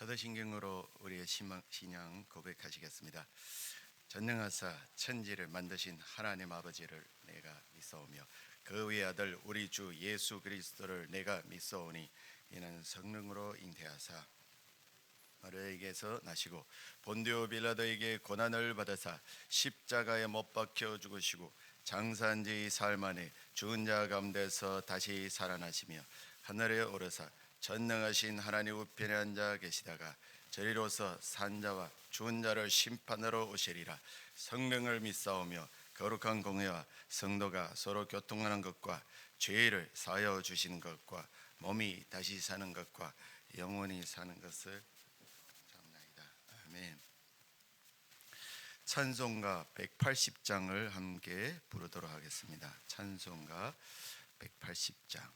사도신경으로 우리의 신앙 고백하시겠습니다. 전능하사 천지를 만드신 하나님 아버지를 내가 믿사오며 그 위의 아들 우리 주 예수 그리스도를 내가 믿사오니 이는 성령으로 잉태하사 마리아에게서 나시고 본디오 빌라도에게 고난을 받으사 십자가에 못 박혀 죽으시고 장사한 지 사흘 만에 죽은 자 가운데서 다시 살아나시며 하늘에 오르사 전능하신 하나님 우편에 앉아 계시다가 저리로서 산자와 죽은 자를 심판하러 오시리라. 성령을 믿사오며 거룩한 공회와 성도가 서로 교통하는 것과 죄를 사하여 주시는 것과 몸이 다시 사는 것과 영원히 사는 것을 잡나이다. 아멘. 찬송가 180장을 함께 부르도록 하겠습니다. 찬송가 180장.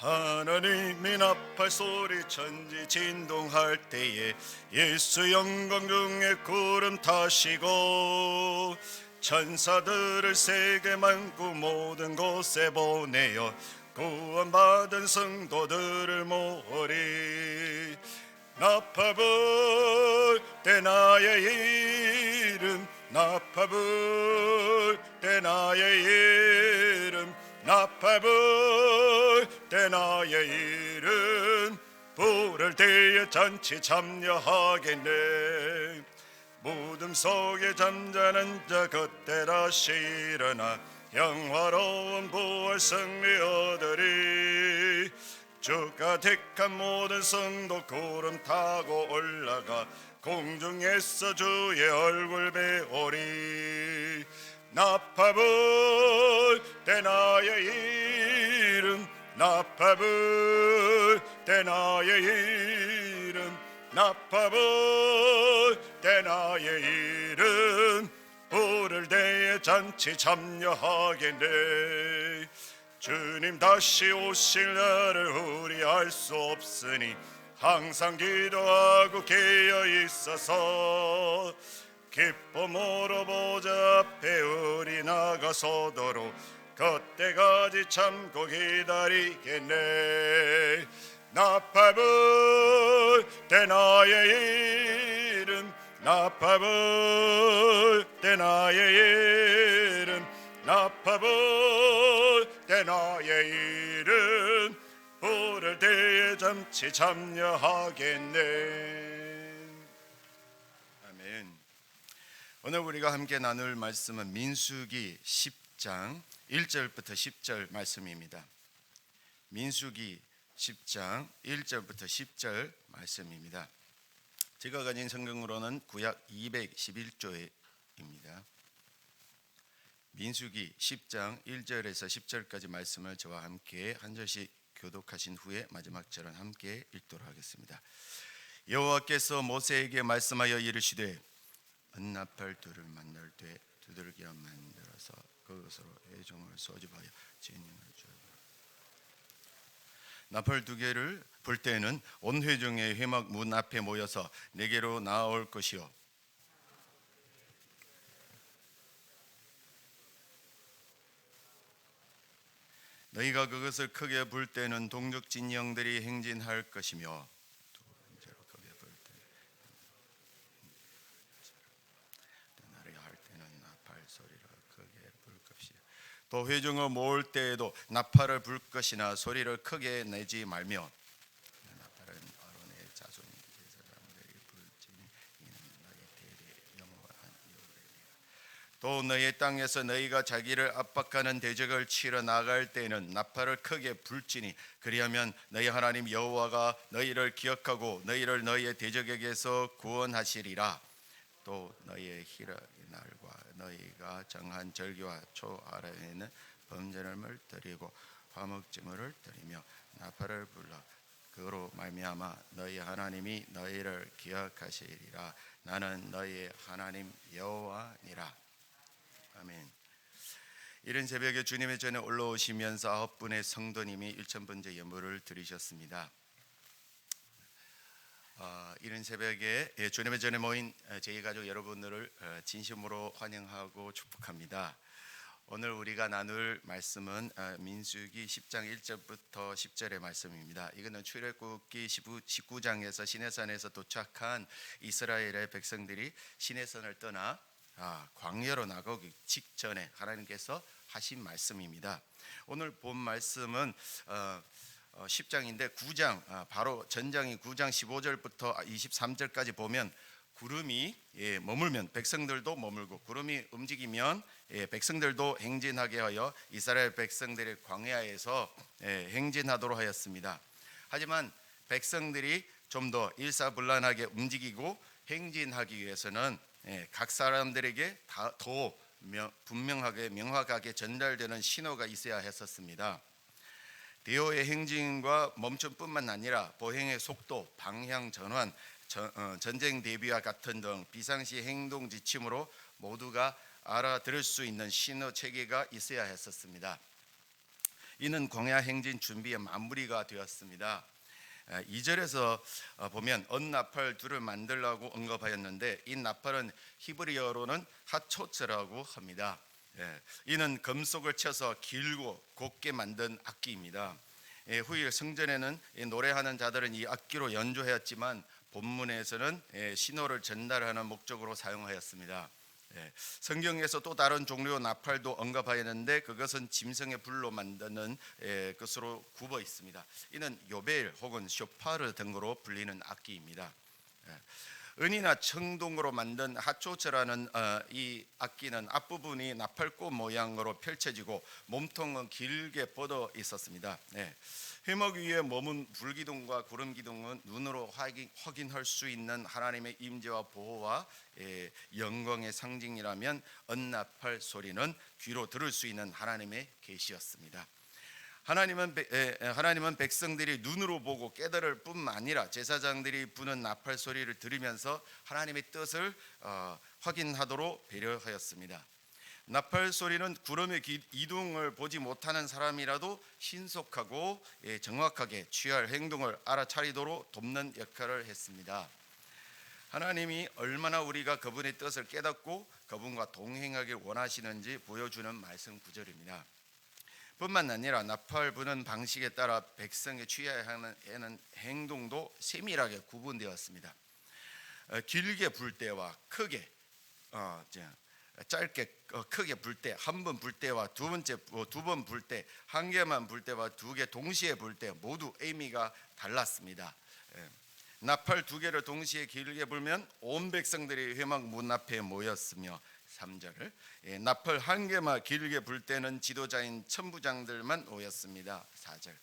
하나님의 나팔 소리 천지 진동할 때에 예수 영광 중에 구름 타시고 천사들을 세계 만국 모든 곳에 보내어 구원받은 성도들을 모으리. 나팔 불 때 나의 이름, 나팔 불 때 나의 이름, 나팔 불 때 나의 이름, 부를 때에 잔치 참여하겠네. 무덤 속에 잠자는 자 그때 다시 일어나 영화로운 부활 승리 얻으리. 주가 택한 모든 성도 구름 타고 올라가 공중에서 주의 얼굴 배우리. 나팔 불 때 나의 이름, 나팔 불 때 나의 이름, 나팔 불 때 나의 이름, 부를 때에 잔치 참여하겠네. 주님 다시 오실 날을 우리 알 수 없으니 항상 기도하고 깨어 있어서 기쁨으로 보좌 앞에 우리 나가서도록 그때까지 참고 기다리겠네. 나팔 불 때 나의 이름, 나팔 불 때 나의 이름, 나팔 불 때 나의 이름, 부를 때에 잠시 참여하겠네. 아멘. 오늘 우리가 함께 나눌 말씀은 민수기 10장 1절부터 10절 말씀입니다. 민수기 10장 1절부터 10절 말씀입니다. 제가 가진 성경으로는 구약 211조입니다. 민수기 10장 1절에서 10절까지 말씀을 저와 함께 한 절씩 교독하신 후에 마지막 절은 함께 읽도록 하겠습니다. 여호와께서 모세에게 말씀하여 이르시되 은나팔 둘을 만날 때 두들겨 만들어서 그것으로 회중을 소집하여 진영을 주어라. 나팔 두 개를 불 때에는 온 회중의 회막 문 앞에 모여서 내게로 나아올 것이요 너희가 그것을 크게 불 때는 동족 진영들이 행진할 것이며 두 번째로 크게 불 때는 할 때는 나팔 소리를 크게 불 것이요 또 회중을 모을 때에도 나팔을 불 것이나 소리를 크게 내지 말며 나팔은 아론의 자손 제사장들이 불지니 이는 너희 대대 영원한 유월이니라. 또 너희 땅에서 너희가 자기를 압박하는 대적을 치러 나갈 때에는 나팔을 크게 불지니 그리하면 너희 하나님 여호와가 너희를 기억하고 너희를 너희의 대적에게서 구원하시리라. 또 너희의 희락의 날과 너희가 정한 절기와 초하루에는 번제물을 드리고 화목제물을 드리며 나팔을 불러 그로 말미암아 너희 하나님이 너희를 기억하시리라. 나는 너희의 하나님 여호와니라. 아멘. 이른 새벽에 주님의 전에 올라오시면서 9분의 성도님이 1000번째 예물을 드리셨습니다. 이른 새벽에 주님의 전에 모인 저희 가족 여러분들을 진심으로 환영하고 축복합니다. 오늘 우리가 나눌 말씀은 민수기 10장 1절부터 10절의 말씀입니다. 이거는 출애굽기 19장에서 시내산에서 도착한 이스라엘의 백성들이 시내산을 떠나 광야로 나가기 직전에 하나님께서 하신 말씀입니다. 오늘 본 말씀은 10장인데 9장 바로 전장이 9장 15절부터 23절까지 보면 구름이 머물면 백성들도 머물고 구름이 움직이면 백성들도 행진하게 하여 이스라엘 백성들의 광야에서 행진하도록 하였습니다. 하지만 백성들이 좀 더 일사불란하게 움직이고 행진하기 위해서는 각 사람들에게 더 분명하게 명확하게 전달되는 신호가 있어야 했었습니다. 대오의 행진과 멈춤뿐만 아니라 보행의 속도, 방향 전환, 전쟁 대비와 같은 등 비상시 행동 지침으로 모두가 알아들을 수 있는 신호 체계가 있어야 했었습니다. 이는 광야 행진 준비의 마무리가 되었습니다. 2절에서 보면 언나팔 둘을 만들라고 언급하였는데 이 나팔은 히브리어로는 하초츠라고 합니다. 이는 금속을 쳐서 길고 곱게 만든 악기입니다. 후일 성전에는 노래하는 자들은 이 악기로 연주하였지만 본문에서는 신호를 전달하는 목적으로 사용하였습니다. 성경에서 또 다른 종류의 나팔도 언급하였는데 그것은 짐승의 불로 만드는 것으로 굽어 있습니다. 이는 요벨 혹은 쇼파르 등으로 불리는 악기입니다. 은이나 청동으로 만든 하초츠라는 이 악기는 앞부분이 나팔꽃 모양으로 펼쳐지고 몸통은 길게 뻗어 있었습니다. 회막 위에 머문 불기둥과 구름기둥은 눈으로 확인할 수 있는 하나님의 임재와 보호와 영광의 상징이라면 언나팔 소리는 귀로 들을 수 있는 하나님의 계시였습니다. 하나님은 백성들이 눈으로 보고 깨달을 뿐만 아니라 제사장들이 부는 나팔 소리를 들으면서 하나님의 뜻을 확인하도록 배려하였습니다. 나팔 소리는 구름의 이동을 보지 못하는 사람이라도 신속하고 정확하게 취할 행동을 알아차리도록 돕는 역할을 했습니다. 하나님이 얼마나 우리가 그분의 뜻을 깨닫고 그분과 동행하길 원하시는지 보여주는 말씀 구절입니다. 뿐만 아니라 나팔 부는 방식에 따라 백성이 취해야 하는 행동도 세밀하게 구분되었습니다. 길게 불 때와 크게 짧게 크게 불 때, 한 번 불 때와 두 번 불 때, 한 개만 불 때와 두 개 동시에 불 때 모두 의미가 달랐습니다. 나팔 두 개를 동시에 길게 불면 온 백성들이 회막 문 앞에 모였으며 3절 나팔 한 개만 길게 불 때는 지도자인 천부장들만 모였습니다. 4절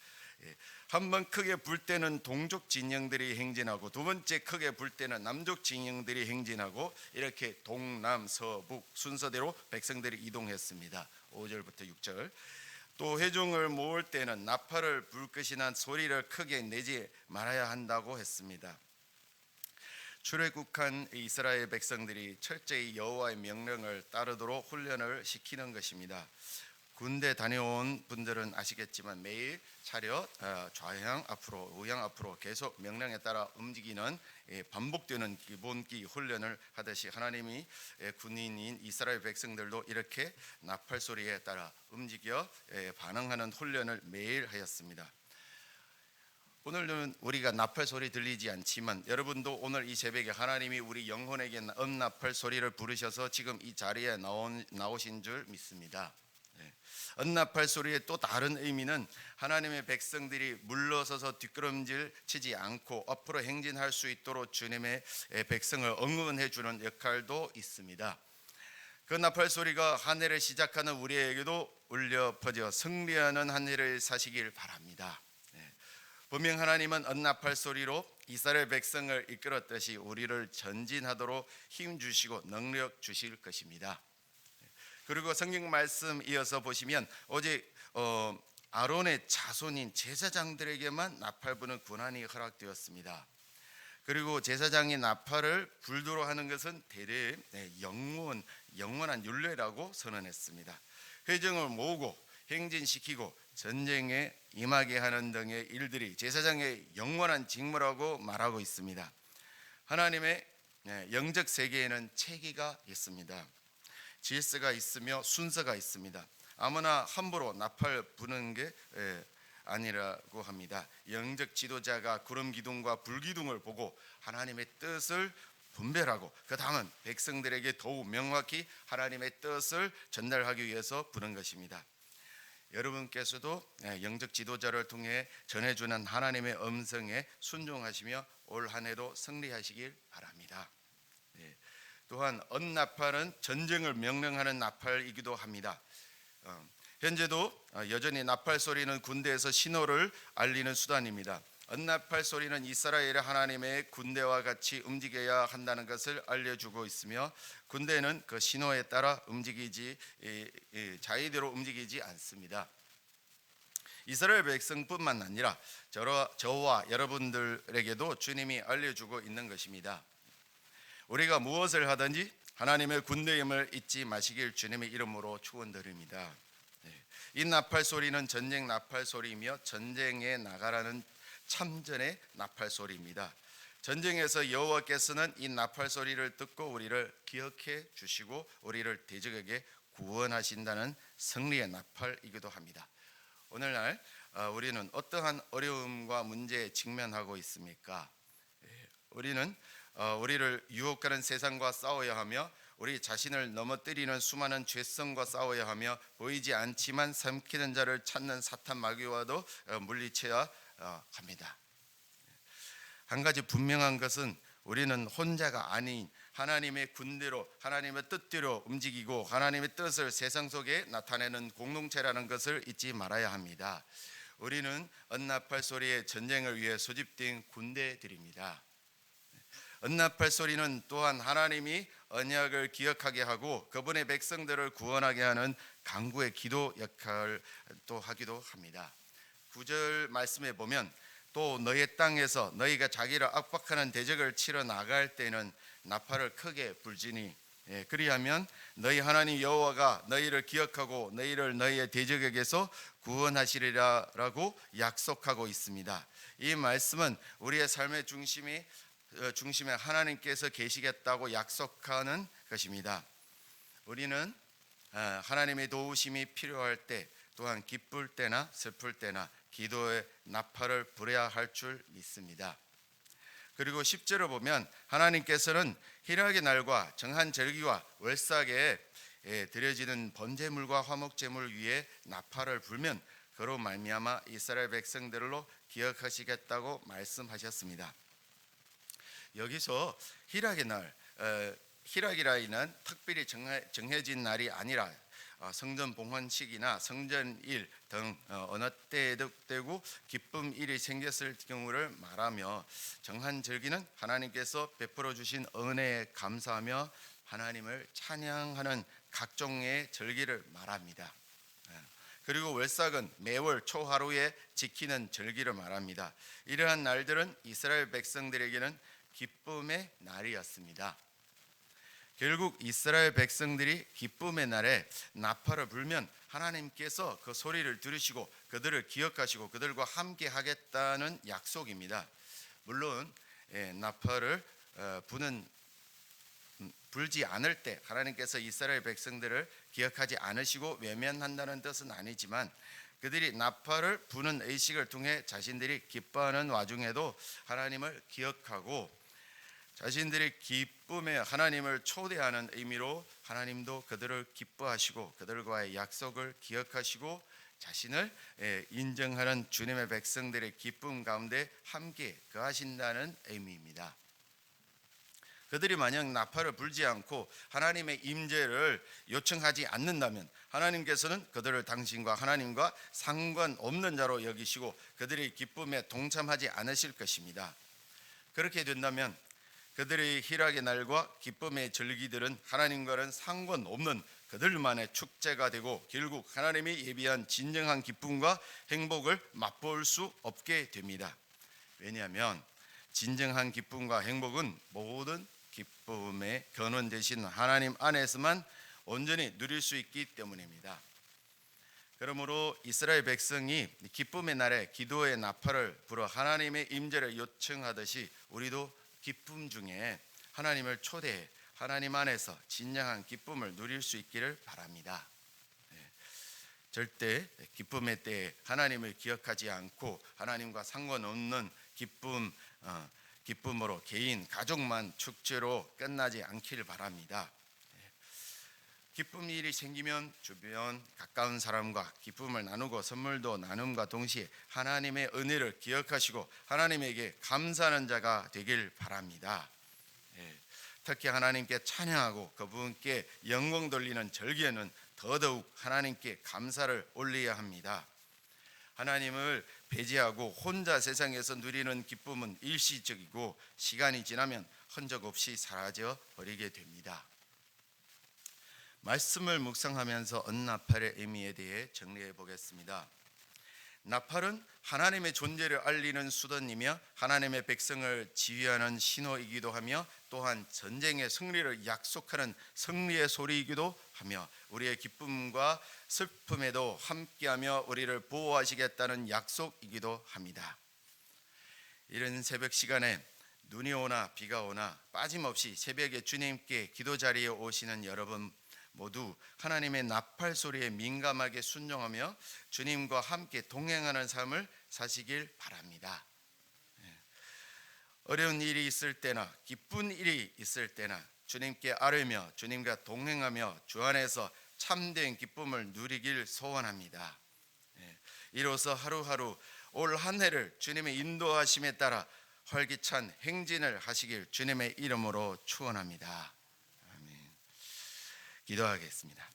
한 번 크게 불 때는 동족 진영들이 행진하고 두 번째 크게 불 때는 남족 진영들이 행진하고 이렇게 동남서북 순서대로 백성들이 이동했습니다. 5절부터 6절 또 회중을 모을 때는 나팔을 불 것이 난 소리를 크게 내지 말아야 한다고 했습니다. 출애굽한 이스라엘 백성들이 철저히 여호와의 명령을 따르도록 훈련을 시키는 것입니다. 군대 다녀온 분들은 아시겠지만 매일 차렷 좌향 앞으로 우향 앞으로 계속 명령에 따라 움직이는 반복되는 기본기 훈련을 하듯이 하나님이 군인인 이스라엘 백성들도 이렇게 나팔 소리에 따라 움직여 반응하는 훈련을 매일 하였습니다. 오늘은 우리가 나팔 소리 들리지 않지만 여러분도 오늘 이 새벽에 하나님이 우리 영혼에게 언나팔 소리를 부르셔서 지금 이 자리에 나오신 줄 믿습니다. 언나팔 소리의 또 다른 의미는 하나님의 백성들이 물러서서 뒷걸음질 치지 않고 앞으로 행진할 수 있도록 주님의 백성을 응원해 주는 역할도 있습니다. 그 나팔 소리가 한 해를 시작하는 우리에게도 울려 퍼져 승리하는 한 해를 사시길 바랍니다. 분명 하나님은 언나팔 소리로 이스라엘 백성을 이끌었듯이 우리를 전진하도록 힘 주시고 능력 주실 것입니다. 그리고 성경 말씀 이어서 보시면 오직 아론의 자손인 제사장들에게만 나팔 부는 권한이 허락되었습니다. 그리고 제사장이 나팔을 불도록 하는 것은 대대 영원한 율례라고 선언했습니다. 회중을 모으고 행진시키고 전쟁에 임하게 하는 등의 일들이 제사장의 영원한 직무라고 말하고 있습니다. 하나님의 영적 세계에는 체계가 있습니다. 질서가 있으며 순서가 있습니다. 아무나 함부로 나팔 부는 게 아니라고 합니다. 영적 지도자가 구름 기둥과 불 기둥을 보고 하나님의 뜻을 분별하고 그 다음은 백성들에게 더욱 명확히 하나님의 뜻을 전달하기 위해서 부는 것입니다. 여러분께서도 영적 지도자를 통해 전해주는 하나님의 음성에 순종하시며 올 한 해도 승리하시길 바랍니다. 또한 언나팔은 전쟁을 명령하는 나팔이기도 합니다. 현재도 여전히 나팔 소리는 군대에서 신호를 알리는 수단입니다. 언나팔 소리는 이스라엘의 하나님의 군대와 같이 움직여야 한다는 것을 알려주고 있으며 군대는 그 신호에 따라 자의대로 움직이지 않습니다. 이스라엘 백성뿐만 아니라 저와 여러분들에게도 주님이 알려주고 있는 것입니다. 우리가 무엇을 하든지 하나님의 군대임을 잊지 마시길 주님의 이름으로 축원드립니다. 이 나팔 소리는 전쟁 나팔 소리이며 전쟁에 나가라는 참전의 나팔 소리입니다. 전쟁에서 여호와께서는 이 나팔 소리를 듣고 우리를 기억해 주시고 우리를 대적에게 구원하신다는 승리의 나팔이기도 합니다. 오늘날 우리는 어떠한 어려움과 문제에 직면하고 있습니까? 우리는 우리를 유혹하는 세상과 싸워야 하며 우리 자신을 넘어뜨리는 수많은 죄성과 싸워야 하며 보이지 않지만 삼키는 자를 찾는 사탄 마귀와도 물리쳐야 합니다. 한 가지 분명한 것은 우리는 혼자가 아닌 하나님의 군대로 하나님의 뜻대로 움직이고 하나님의 뜻을 세상 속에 나타내는 공동체라는 것을 잊지 말아야 합니다. 우리는 언나팔 소리의 전쟁을 위해 소집된 군대들입니다. 언나팔 소리는 또한 하나님이 언약을 기억하게 하고 그분의 백성들을 구원하게 하는 간구의 기도 역할을 또 하기도 합니다. 9절 말씀에 보면 또 너의 땅에서 너희가 자기를 압박하는 대적을 치러 나갈 때는 나팔을 크게 불지니 그리하면 너희 하나님 여호와가 너희를 기억하고 너희를 너희의 대적에게서 구원하시리라라고 약속하고 있습니다. 이 말씀은 우리의 삶의 중심에 하나님께서 계시겠다고 약속하는 것입니다. 우리는 하나님의 도우심이 필요할 때 또한 기쁠 때나 슬플 때나 기도의 나팔을 불어야 할 줄 믿습니다. 그리고 10절을 보면 하나님께서는 희락의 날과 정한 절기와 월삭에 드려지는 번제물과 화목제물 위에 나팔을 불면 그로 말미암아 이스라엘 백성들로 기억하시겠다고 말씀하셨습니다. 여기서 희락의 날, 희락이라는 특별히 정해진 날이 아니라 성전 봉헌식이나 성전일 등 어느 때에도 되고 기쁨일이 생겼을 경우를 말하며 정한 절기는 하나님께서 베풀어 주신 은혜에 감사하며 하나님을 찬양하는 각종의 절기를 말합니다. 그리고 월삭은 매월 초하루에 지키는 절기를 말합니다. 이러한 날들은 이스라엘 백성들에게는 기쁨의 날이었습니다. 결국 이스라엘 백성들이 기쁨의 날에 나팔을 불면 하나님께서 그 소리를 들으시고 그들을 기억하시고 그들과 함께 하겠다는 약속입니다. 물론 나팔을 불지 않을 때 하나님께서 이스라엘 백성들을 기억하지 않으시고 외면한다는 뜻은 아니지만 그들이 나팔을 부는 의식을 통해 자신들이 기뻐하는 와중에도 하나님을 기억하고 자신들의 기쁨에 하나님을 초대하는 의미로 하나님도 그들을 기뻐하시고 그들과의 약속을 기억하시고 자신을 인정하는 주님의 백성들의 기쁨 가운데 함께 거하신다는 의미입니다. 그들이 만약 나팔을 불지 않고 하나님의 임재를 요청하지 않는다면 하나님께서는 그들을 당신과 하나님과 상관없는 자로 여기시고 그들의 기쁨에 동참하지 않으실 것입니다. 그렇게 된다면 그들의 희락의 날과 기쁨의 절기들은 하나님과는 상관없는 그들만의 축제가 되고 결국 하나님이 예비한 진정한 기쁨과 행복을 맛볼 수 없게 됩니다. 왜냐하면 진정한 기쁨과 행복은 모든 기쁨의 근원 되신 하나님 안에서만 온전히 누릴 수 있기 때문입니다. 그러므로 이스라엘 백성이 기쁨의 날에 기도의 나팔을 불어 하나님의 임재를 요청하듯이 우리도 기쁨 중에 하나님을 초대해 하나님 안에서 진정한 기쁨을 누릴 수 있기를 바랍니다. 절대 기쁨의 때에 하나님을 기억하지 않고 하나님과 상관없는 기쁨으로 개인 가족만 축제로 끝나지 않기를 바랍니다. 기쁨 일이 생기면 주변 가까운 사람과 기쁨을 나누고 선물도 나눔과 동시에 하나님의 은혜를 기억하시고 하나님에게 감사하는 자가 되길 바랍니다. 특히 하나님께 찬양하고 그분께 영광 돌리는 절기에는 더더욱 하나님께 감사를 올려야 합니다. 하나님을 배제하고 혼자 세상에서 누리는 기쁨은 일시적이고 시간이 지나면 흔적 없이 사라져 버리게 됩니다. 말씀을 묵상하면서 언나팔의 의미에 대해 정리해 보겠습니다. 나팔은 하나님의 존재를 알리는 수단이며 하나님의 백성을 지휘하는 신호이기도 하며 또한 전쟁의 승리를 약속하는 승리의 소리이기도 하며 우리의 기쁨과 슬픔에도 함께하며 우리를 보호하시겠다는 약속이기도 합니다. 이른 새벽 시간에 눈이 오나 비가 오나 빠짐없이 새벽에 주님께 기도 자리에 오시는 여러분 모두 하나님의 나팔 소리에 민감하게 순종하며 주님과 함께 동행하는 삶을 사시길 바랍니다. 어려운 일이 있을 때나 기쁜 일이 있을 때나 주님께 아뢰며 주님과 동행하며 주 안에서 참된 기쁨을 누리길 소원합니다. 이로써 하루하루 올 한 해를 주님의 인도하심에 따라 활기찬 행진을 하시길 주님의 이름으로 축원합니다. 기도하겠습니다.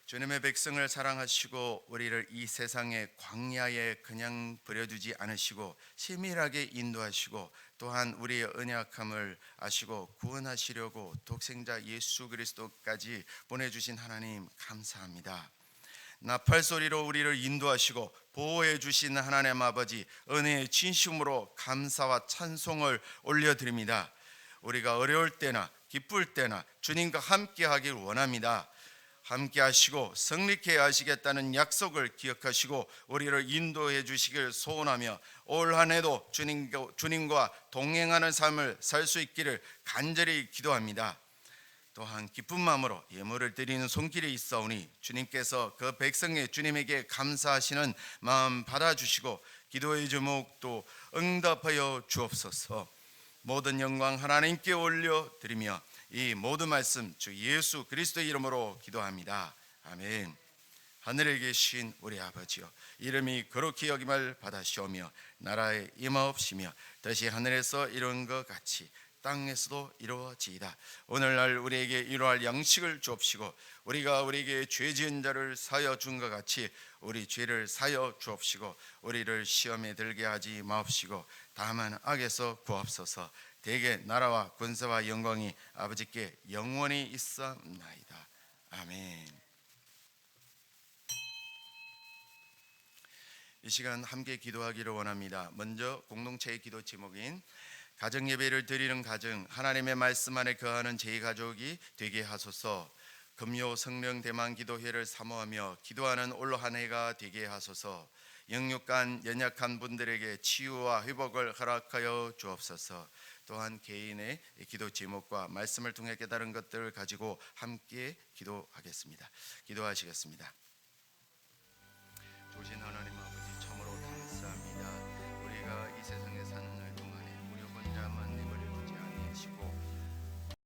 주님의 백성을 사랑하시고 우리를 이 세상의 광야에 그냥 버려두지 않으시고 세밀하게 인도하시고 또한 우리의 언약함을 아시고 구원하시려고 독생자 예수 그리스도까지 보내주신 하나님 감사합니다. 나팔 소리로 우리를 인도하시고 보호해 주신 하나님 아버지 은혜의 진심으로 감사와 찬송을 올려드립니다. 우리가 어려울 때나 기쁠 때나 주님과 함께 하길 원합니다. 함께 하시고 성립케 하시겠다는 약속을 기억하시고 우리를 인도해 주시길 소원하며 올 한 해도 주님과 동행하는 삶을 살 수 있기를 간절히 기도합니다. 또한 기쁜 마음으로 예물을 드리는 손길이 있사오니 주님께서 그 백성의 주님에게 감사하시는 마음 받아주시고 기도의 제목도 응답하여 주옵소서. 모든 영광 하나님께 올려드리며 이 모든 말씀 주 예수 그리스도의 이름으로 기도합니다. 아멘. 하늘에 계신 우리 아버지여, 이름이 거룩히 여김을 받아시오며 나라의 임하옵시며 뜻이 하늘에서 이룬 것 같이 땅에서도 이루어지이다. 오늘날 우리에게 이루할 양식을 주옵시고 우리가 우리에게 죄 지은 자를 사하여 준 것 같이 우리 죄를 사하여 주옵시고 우리를 시험에 들게 하지 마옵시고 다만 악에서 구하옵소서. 대개 나라와 권세와 영광이 아버지께 영원히 있사옵나이다. 아멘. 이 시간 함께 기도하기를 원합니다. 먼저 공동체의 기도 제목인 가정 예배를 드리는 가정, 하나님의 말씀 안에 거하는 제 가족이 되게 하소서. 금요 성령 대만 기도회를 사모하며 기도하는 올 한 해가 되게 하소서. 영육간 연약한 분들에게 치유와 회복을 허락하여 주옵소서. 또한 개인의 기도 제목과 말씀을 통해 깨달은 것들을 가지고 함께 기도하겠습니다. 기도하시겠습니다.